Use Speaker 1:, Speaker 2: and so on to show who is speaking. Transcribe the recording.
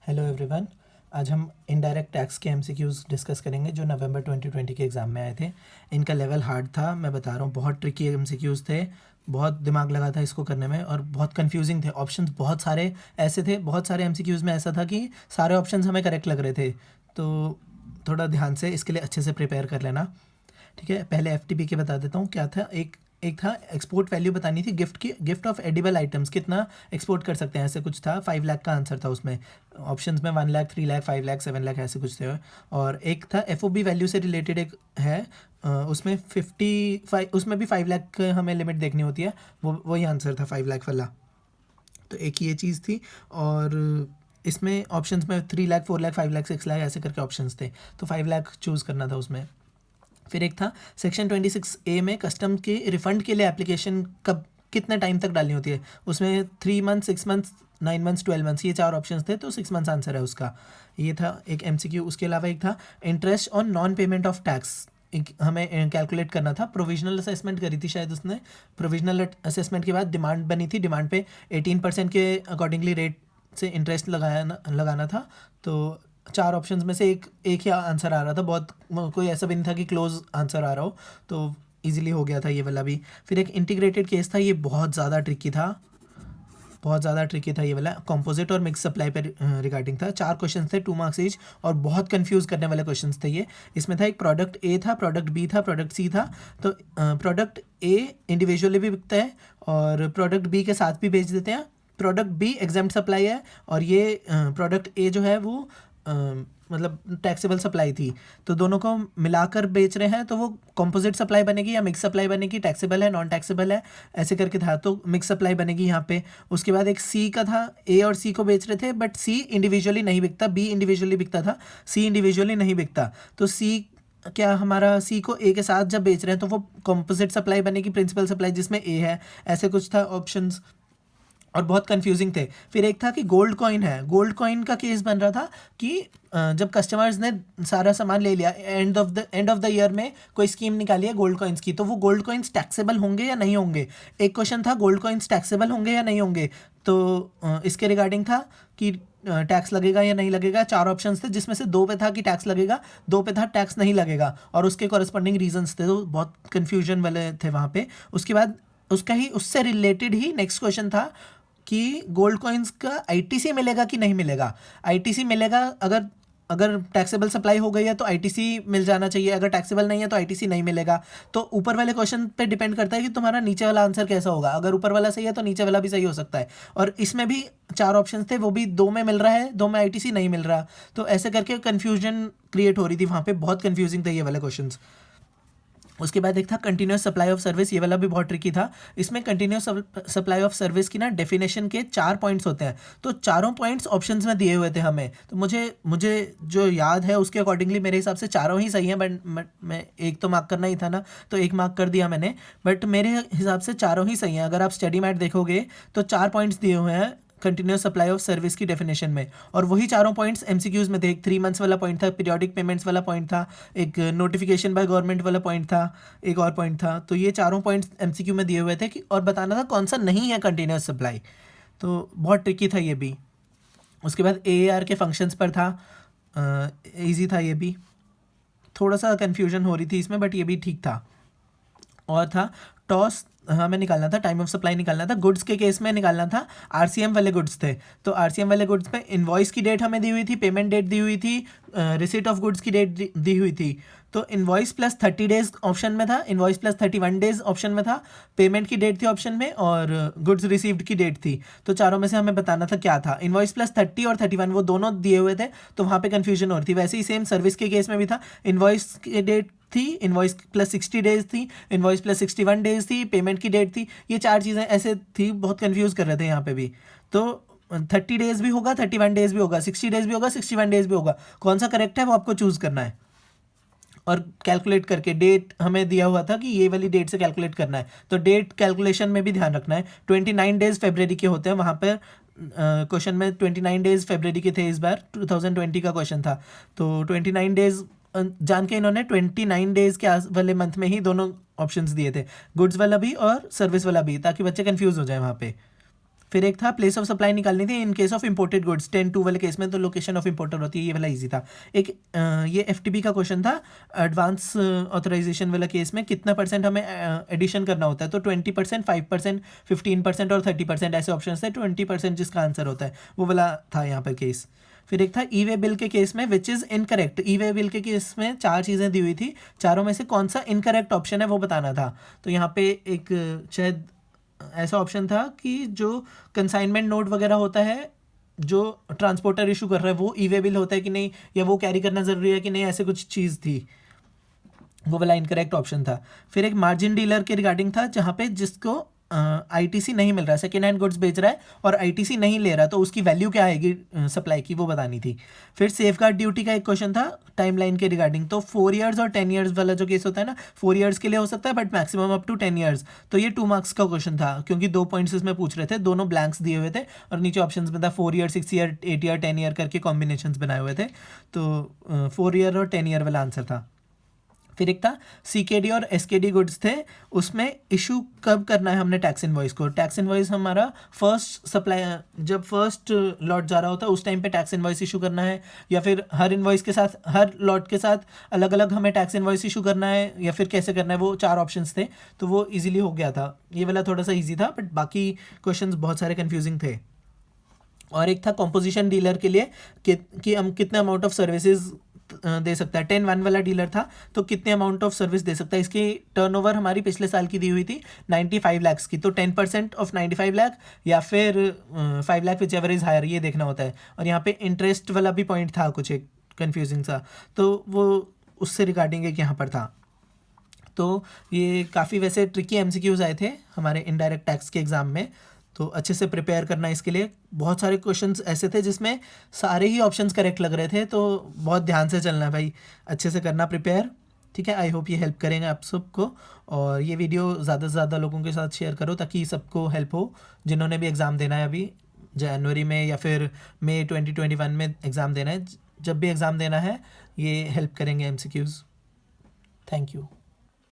Speaker 1: Hello everyone. आज हम indirect tax के एमसीक्यूज़ डिस्कस करेंगे जो नवंबर 2020 के एग्ज़ाम में आए थे। इनका लेवल हार्ड था, मैं बता रहा हूँ, बहुत ट्रिकी एमसीक्यूज़ थे। बहुत दिमाग लगा था इसको करने में और बहुत कंफ्यूजिंग थे। ऑप्शंस बहुत सारे ऐसे थे, बहुत सारे एमसीक्यूज़ में ऐसा था कि सारे ऑप्शंस हमें करेक्ट लग रहे थे। तो थोड़ा ध्यान से इसके लिए अच्छे से प्रिपेयर कर लेना, ठीक है। पहले एफटीपी के बता देता हूँ क्या था। एक एक था एक्सपोर्ट वैल्यू बतानी थी, गिफ्ट ऑफ एडिबल आइटम्स कितना एक्सपोर्ट कर सकते हैं, ऐसे कुछ था। 5 लाख का आंसर था उसमें। ऑप्शंस में 1 लाख, 3 लाख, 5 लाख, 7 लाख ऐसे कुछ थे। और एक था एफओबी वैल्यू से रिलेटेड एक है, उसमें 55, उसमें भी 5 लाख हमें लिमिट देखनी होती है। वही आंसर था 5 लाख वाला। तो एक ये चीज़ थी। और इसमें ऑप्शंस में 3 लाख, 4 लाख, 5 लाख, 6 लाख ऐसे करके ऑप्शंस थे। तो 5 लाख चूज़ करना था उसमें। फिर एक था सेक्शन 26A में कस्टम के रिफ़ंड के लिए एप्लीकेशन कब कितने टाइम तक डालनी होती है। उसमें 3 मंथ, 6 मंथ, 9 मंथ्स, 12 मंथ्स, ये 4 ऑप्शंस थे। तो 6 मंथ्स आंसर है उसका। ये था एक एमसीक्यू। उसके अलावा एक था interest on non payment of tax, हमें कैलकुलेट करना था। प्रोविजनल असेसमेंट करी थी शायद उसने। प्रोविजनल असेसमेंट के बाद डिमांड बनी थी, डिमांड पे 18% के अकॉर्डिंगली रेट से इंटरेस्ट लगाना था। तो 4 ऑप्शंस में से एक एक ही आंसर आ रहा था। बहुत कोई ऐसा भी नहीं था कि क्लोज आंसर आ रहा हो। तो इजीली हो गया था ये वाला भी। फिर एक इंटीग्रेटेड केस था, ये बहुत ज़्यादा ट्रिकी था, बहुत ज़्यादा ट्रिकी था ये वाला। कंपोजिट और मिक्स सप्लाई पर रिगार्डिंग था। 4 क्वेश्चन थे, 2 मार्क्स ईच, और बहुत कंफ्यूज करने वाले क्वेश्चन थे ये। इसमें था एक प्रोडक्ट ए था, प्रोडक्ट बी था, प्रोडक्ट सी था। तो प्रोडक्ट ए इंडिविजुअली भी बिकता है और प्रोडक्ट बी के साथ भी बेच देते हैं। प्रोडक्ट बी एग्जाम्प्ट सप्लाई है और ये प्रोडक्ट ए जो है वो मतलब टैक्सेबल सप्लाई थी। तो दोनों को मिलाकर बेच रहे हैं, तो वो कंपोजिट सप्लाई बनेगी या मिक्स सप्लाई बनेगी, टैक्सेबल है, नॉन टैक्सेबल है, ऐसे करके था। तो मिक्स सप्लाई बनेगी यहाँ पे। उसके बाद एक सी का था, ए और सी को बेच रहे थे, बट सी इंडिविजुअली नहीं बिकता, बी इंडिविजुअली बिकता था, सी इंडिविजुअली नहीं बिकता। तो सी क्या, हमारा सी को ए के साथ जब बेच रहे हैं तो वो कंपोजिट सप्लाई बनेगी, प्रिंसिपल सप्लाई जिसमें ए है, ऐसे कुछ था ऑप्शंस। और बहुत कंफ्यूजिंग थे। फिर एक था कि गोल्ड कॉइन है, गोल्ड कॉइन का केस बन रहा था कि जब कस्टमर्स ने सारा सामान ले लिया, एंड ऑफ द ईयर में कोई स्कीम निकाली है गोल्ड कॉइन्स की, तो वो गोल्ड कॉइन्स टैक्सेबल होंगे या नहीं होंगे। एक क्वेश्चन था गोल्ड कॉइन्स टैक्सेबल होंगे या नहीं होंगे। तो इसके रिगार्डिंग था कि टैक्स लगेगा या नहीं लगेगा। 4 ऑप्शंस थे जिसमें से 2 पे था कि टैक्स लगेगा, 2 पे था टैक्स नहीं लगेगा, और उसके कॉरेस्पॉन्डिंग रीजंस थे। तो बहुत कन्फ्यूजन वाले थे वहाँ पे। उसके बाद उसका ही उससे रिलेटेड ही नेक्स्ट क्वेश्चन था कि गोल्ड कॉइन्स का आईटीसी मिलेगा कि नहीं मिलेगा। आईटीसी मिलेगा अगर अगर टैक्सेबल सप्लाई हो गई है तो आईटीसी मिल जाना चाहिए, अगर टैक्सेबल नहीं है तो आईटीसी नहीं मिलेगा। तो ऊपर वाले क्वेश्चन पे डिपेंड करता है कि तुम्हारा नीचे वाला आंसर कैसा होगा। अगर ऊपर वाला सही है तो नीचे वाला भी सही हो सकता है। और इसमें भी 4 ऑप्शन थे, वो भी 2 में मिल रहा है, 2 में आईटीसी नहीं मिल रहा। तो ऐसे करके कन्फ्यूजन क्रिएट हो रही थी वहाँ पे। बहुत कन्फ्यूजिंग थे ये वाले क्वेश्चन। उसके बाद एक था कंटिन्यूस सप्लाई ऑफ सर्विस, ये वाला भी बहुत ट्रिकी था। इसमें कंटिन्यूस सप्लाई ऑफ सर्विस की ना डेफिनेशन के 4 पॉइंट्स होते हैं। तो चारों पॉइंट्स ऑप्शंस में दिए हुए थे हमें। तो मुझे जो याद है उसके अकॉर्डिंगली मेरे हिसाब से चारों ही सही हैं, बट मैं एक तो मार्क करना ही था ना, तो एक मार्क कर दिया मैंने। बट मेरे हिसाब से चारों ही सही हैं। अगर आप स्टडी मैट देखोगे तो 4 पॉइंट्स दिए हुए हैं कंटिन्यूस सप्लाई ऑफ सर्विस की डेफिनेशन में, और वही चारों पॉइंट्स एमसीक्यूज में थे। एक 3 मंथ्स वाला पॉइंट था, पीरियोडिक पेमेंट्स वाला पॉइंट था, एक नोटिफिकेशन बाय गवर्नमेंट वाला पॉइंट था, एक और पॉइंट था। तो ये चारों पॉइंट्स एमसीक्यू में दिए हुए थे कि और बताना था कौन सा नहीं है कंटिन्यूस सप्लाई। तो बहुत ट्रिकी था ये भी। उसके बाद एआर के फंक्शंस पर था, ईजी था ये भी। थोड़ा सा कन्फ्यूजन हो रही थी इसमें, बट ये भी ठीक था। और था टॉस, हमें निकालना था टाइम ऑफ सप्लाई निकालना था। गुड्स के केस में निकालना था, आरसीएम वाले गुड्स थे। तो आरसीएम वाले गुड्स में इनवॉइस की डेट हमें दी हुई थी, पेमेंट डेट दी हुई थी, रिसीट ऑफ गुड्स की डेट दी हुई थी। तो इनवॉइस प्लस 30 डेज ऑप्शन में था, इनवॉइस प्लस 31 डेज ऑप्शन में था, पेमेंट की डेट थी ऑप्शन में, और गुड्स रिसीव्ड की डेट थी। तो चारों में से हमें बताना था क्या था। इनवॉइस प्लस 30 और 31 वो दोनों दिए हुए थे, तो वहाँ पे कन्फ्यूजन हो रही थी। वैसे ही सेम सर्विस के केस में भी था, इनवॉइस की डेट थी, इनवॉइस प्लस 60 डेज थी, इनवॉइस प्लस 61 डेज थी, पेमेंट की डेट थी। ये 4 चीज़ें ऐसे थी, बहुत कंफ्यूज कर रहे थे यहाँ पे भी। तो 30 डेज भी होगा, 31 डेज भी होगा, 60 डेज भी होगा, 61 डेज भी होगा। कौन सा करेक्ट है वो आपको चूज़ करना है। और कैलकुलेट करके डेट हमें दिया हुआ था कि ये वाली डेट से कैलकुलेट करना है। तो डेट कैलकुलेशन में भी ध्यान रखना है। 29 डेज फेब्रवरी के होते हैं वहाँ पर। क्वेश्चन में 29 डेज फेब्रवरी के थे, इस बार 2020 का क्वेश्चन था। तो 29 डेज जान के इन्होंने 29 डेज के वाले मंथ में ही दोनों ऑप्शंस दिए थे, गुड्स वाला भी और सर्विस वाला भी, ताकि बच्चे कंफ्यूज हो जाए वहाँ पे। फिर एक था प्लेस ऑफ सप्लाई निकालनी थी in case of imported goods 10(2) वाले केस में, तो लोकेशन ऑफ इंपोर्टर होती है, ये वाला इजी था। एक ये FTP का क्वेश्चन था, एडवांस ऑथराइजेशन वाला केस में कितना परसेंट हमें एडिशन करना होता है, तो 20%, 5%, 15% और 30% ऐसे ऑप्शन थे, 20% जिसका आंसर होता है वो वाला था यहाँ पर केस। फिर एक था ई वे बिल के केस में which is incorrect. E way bill के केस में 4 चीज़ें दी हुई थी, चारों में से कौन सा इनकरेक्ट ऑप्शन है वो बताना था। तो यहाँ पे एक शायद ऐसा ऑप्शन था कि जो कंसाइनमेंट नोट वगैरह होता है जो ट्रांसपोर्टर इशू कर रहा है वो ई वे बिल होता है कि नहीं, या वो कैरी करना ज़रूरी है कि नहीं, ऐसे कुछ चीज़ थी, वो वाला इनकरेक्ट ऑप्शन था। फिर एक मार्जिन डीलर के रिगार्डिंग था जहाँ पे जिसको ITC नहीं मिल रहा है, सेकेंड हैंड गुड्स बेच रहा है और ITC नहीं ले रहा, तो उसकी वैल्यू क्या आएगी सप्लाई की, वो बतानी थी। फिर सेफ गार्ड ड्यूटी का एक क्वेश्चन था टाइमलाइन के रिगार्डिंग, तो 4 ईयर्स और 10 ईयर्स वाला जो केस होता है ना, 4 ईयर्स के लिए हो सकता है but maximum up to 10 years, तो ये 2 मार्क्स का क्वेश्चन था क्योंकि 2 पॉइंट्स इसमें पूछ रहे थे, दोनों ब्लैंक्स दिए हुए थे और नीचे ऑप्शन में था 4 ईयर, 6 ईयर, 8 ईयर, 10 ईयर करके कॉम्बिनेशन बनाए हुए थे, तो 4 ईयर और 10 ईयर वाला आंसर था। फिर एक था CKD और SKD गुड्स थे, उसमें इशू कब करना है हमने टैक्स इनवॉइस को। टैक्स इनवॉइस हमारा फर्स्ट सप्लाई, जब फर्स्ट लॉट जा रहा होता है उस टाइम पे टैक्स इनवॉइस इशू करना है, या फिर हर इनवॉइस के साथ, हर लॉट के साथ अलग अलग हमें टैक्स इनवॉइस इशू करना है, या फिर कैसे करना है, वो 4 ऑप्शंस थे, तो वो इजीली हो गया था। ये वाला थोड़ा सा ईजी था बट बाकी क्वेश्चंस बहुत सारे कन्फ्यूजिंग थे। और एक था कॉम्पोजिशन डीलर के लिए कि हम कितना अमाउंट ऑफ सर्विसेज दे सकता है। 10(1) वाला डीलर था तो कितने अमाउंट ऑफ सर्विस दे सकता है। इसकी टर्नओवर हमारी पिछले साल की दी हुई थी 95 लाख की, तो 10% ऑफ 95 लाख या फिर 5 lakh whichever is higher, ये देखना होता है। और यहाँ पे इंटरेस्ट वाला भी पॉइंट था कुछ एक कन्फ्यूजिंग सा, तो वो उससे रिगार्डिंग एक यहाँ पर था। तो ये काफ़ी वैसे ट्रिकी MCQs आए थे हमारे इनडायरेक्ट टैक्स के एग्ज़ाम में, तो अच्छे से प्रिपेयर करना इसके लिए। बहुत सारे क्वेश्चंस ऐसे थे जिसमें सारे ही ऑप्शंस करेक्ट लग रहे थे, तो बहुत ध्यान से चलना है भाई, अच्छे से करना प्रिपेयर, ठीक है। आई होप ये हेल्प करेंगे आप सबको, और ये वीडियो ज़्यादा से ज़्यादा लोगों के साथ शेयर करो ताकि सबको हेल्प हो, जिन्होंने भी एग्ज़ाम देना है अभी जनवरी में या फिर मई 2021 में एग्ज़ाम देना है। जब भी एग्ज़ाम देना है ये हेल्प करेंगे MCQs। Thank you.